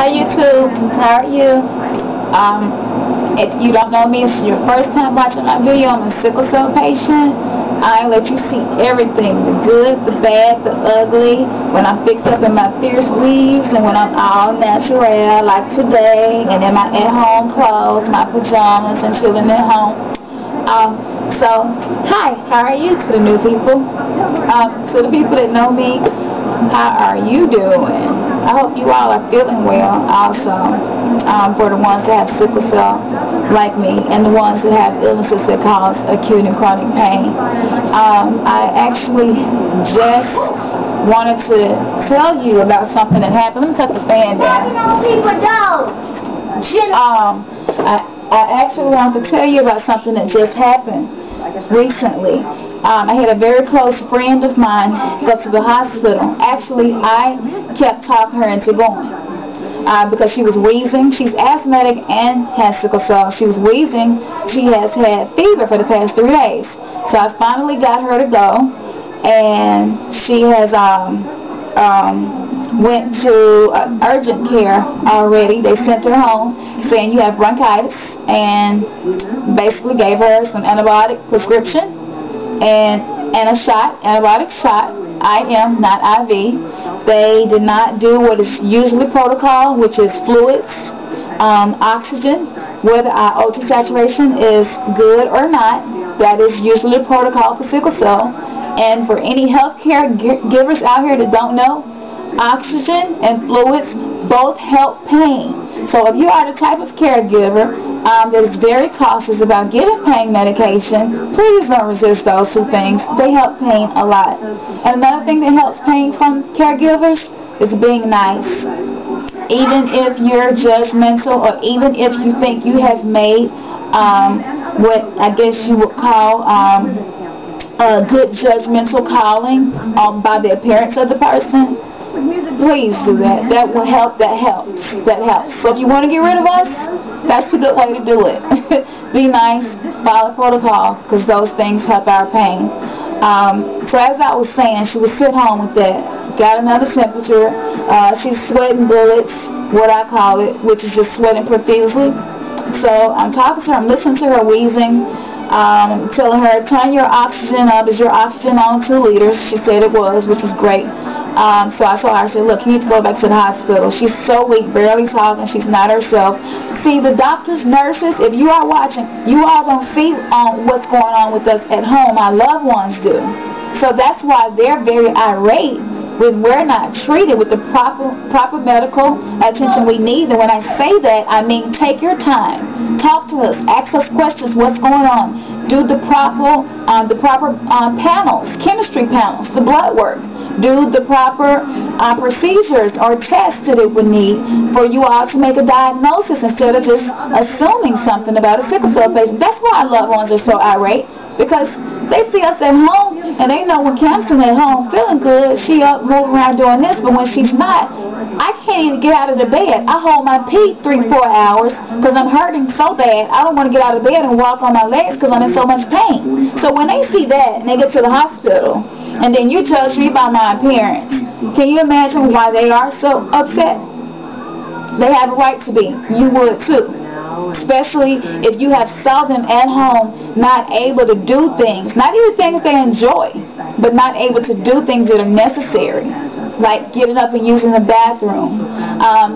Hi YouTube, how are you? If you don't know me, it's your first time watching my video. I'm a sickle cell patient. I let you see everything, the good, the bad, the ugly, when I'm fixed up in my fierce weaves and when I'm all natural like today, and in my at-home clothes, my pajamas, and chilling at home. So, hi, how are you to the new people? To the people that know me, how are you doing? I hope you all are feeling well also, for the ones that have sickle cell like me and the ones that have illnesses that cause acute and chronic pain. I actually just wanted to tell you about something that happened. Let me cut the fan down. I actually wanted to tell you about something that just happened recently. I had a very close friend of mine go to the hospital. Actually, I kept talking her into going because she was wheezing. She's asthmatic and has sickle cell. She was wheezing. She has had fever for the past 3 days. So I finally got her to go, and she has went to urgent care already. They sent her home saying you have bronchitis, and basically gave her some antibiotic prescription and a shot, antibiotic shot, IM, not IV. They did not do what is usually protocol, which is fluids, oxygen, whether our O2 saturation is good or not. That is usually the protocol for sickle cell. And for any healthcare givers out here that don't know, oxygen and fluids both help pain. So if you are the type of caregiver that is very cautious about giving pain medication, please don't resist those two things. They help pain a lot. And another thing that helps pain from caregivers is being nice. Even if you're judgmental, or even if you think you have made what I guess you would call a good judgmental calling by the appearance of the person, please do that. That will help. That helps. That helps. So if you want to get rid of us, that's a good way to do it. Be nice, follow protocol, because those things help our pain. So as I was saying, she was sent home with that. Got another temperature. She's sweating bullets, what I call it, which is just sweating profusely. So I'm talking to her. I'm listening to her wheezing. Telling her, turn your oxygen up. Is your oxygen on 2 liters? She said it was, which was great. So I told her, I said, look, you need to go back to the hospital. She's so weak, barely talking. She's not herself. See, the doctors, nurses, if you are watching, you all don't see what's going on with us at home. Our loved ones do. So that's why they're very irate when we're not treated with the proper medical attention we need. And when I say that, I mean take your time. Talk to us. Ask us questions. What's going on? Do the proper panels, chemistry panels, the blood work. Do the proper procedures or tests that it would need for you all to make a diagnosis instead of just assuming something about a sickle cell patient. That's why our loved ones are so irate, because they see us at home and they know when Campson at home feeling good, she up moving around doing this, but when she's not, I can't even get out of the bed. I hold my peak 3-4 hours because I'm hurting so bad. I don't want to get out of bed and walk on my legs because I'm in so much pain. So when they see that and they get to the hospital, and then you judge me by my appearance, can you imagine why they are so upset? They have a right to be. You would too. Especially if you have saw them at home not able to do things, not even things they enjoy, but not able to do things that are necessary, like getting up and using the bathroom,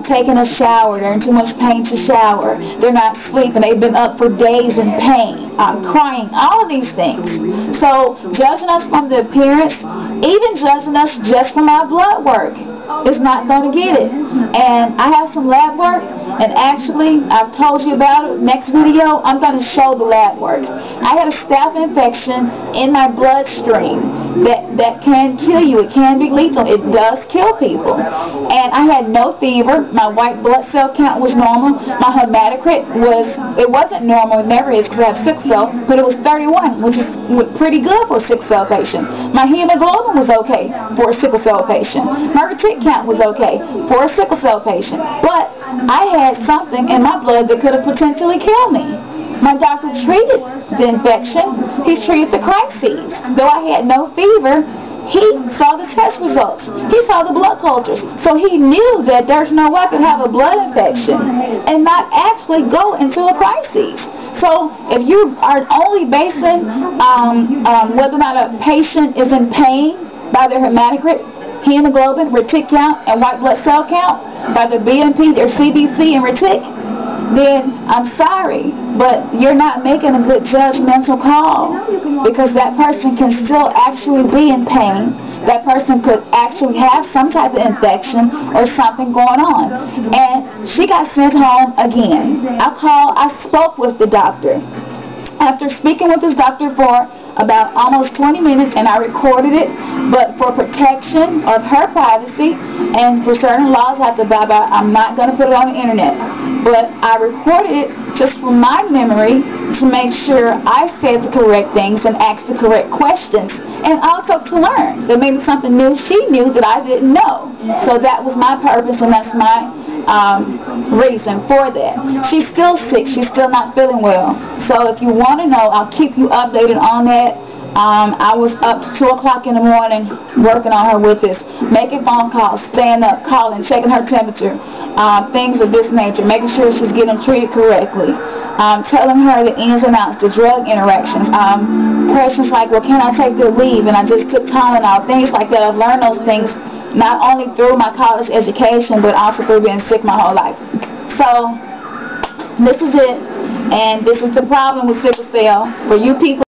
taking a shower. They're in too much pain to shower. They're not sleeping. They've been up for days in pain, crying, all of these things. So judging us from the appearance, even judging us just from our blood work, is not going to get it. And I have some lab work, and actually I've told you about it. Next video I'm going to show the lab work. I had a staph infection in my bloodstream that can kill you. It can be lethal. It does kill people. And I had no fever. My white blood cell count was normal. My hematocrit wasn't normal. It never is because I have sickle cell, but it was 31, which is pretty good for a sickle cell patient. My hemoglobin was okay for a sickle cell patient. My retic count was okay for a sickle cell patient. But I had something in my blood that could have potentially killed me. My doctor treated the infection. He treated the crises. Though I had no fever, he saw the test results. He saw the blood cultures. So he knew that there's no way I could have a blood infection and not actually go into a crisis. So if you are only basing whether or not a patient is in pain by their hematocrit, hemoglobin, retic count, and white blood cell count, by their BNP, their CBC, and retic, then I'm sorry, but you're not making a good judgmental call, because that person can still actually be in pain. That person could actually have some type of infection or something going on. And she got sent home again. I spoke with the doctor. After speaking with this doctor for about almost 20 minutes, and I recorded it, but for protection of her privacy and for certain laws I have to abide by, I'm not going to put it on the internet. But I recorded it just from my memory to make sure I said the correct things and asked the correct questions, and also to learn that maybe something new she knew that I didn't know. So that was my purpose, and that's my reason for that. She's still sick. She's still not feeling well. So if you want to know, I'll keep you updated on that. I was up to 2 o'clock in the morning working on her with this, making phone calls, staying up, calling, checking her temperature, things of this nature, making sure she's getting treated correctly, telling her the ins and outs, the drug interactions, questions like, well, can I take their leave? And I just took Tylenol, things like that. I've learned those things not only through my college education, but also through being sick my whole life. So this is it, and this is the problem with sickle cell for you people.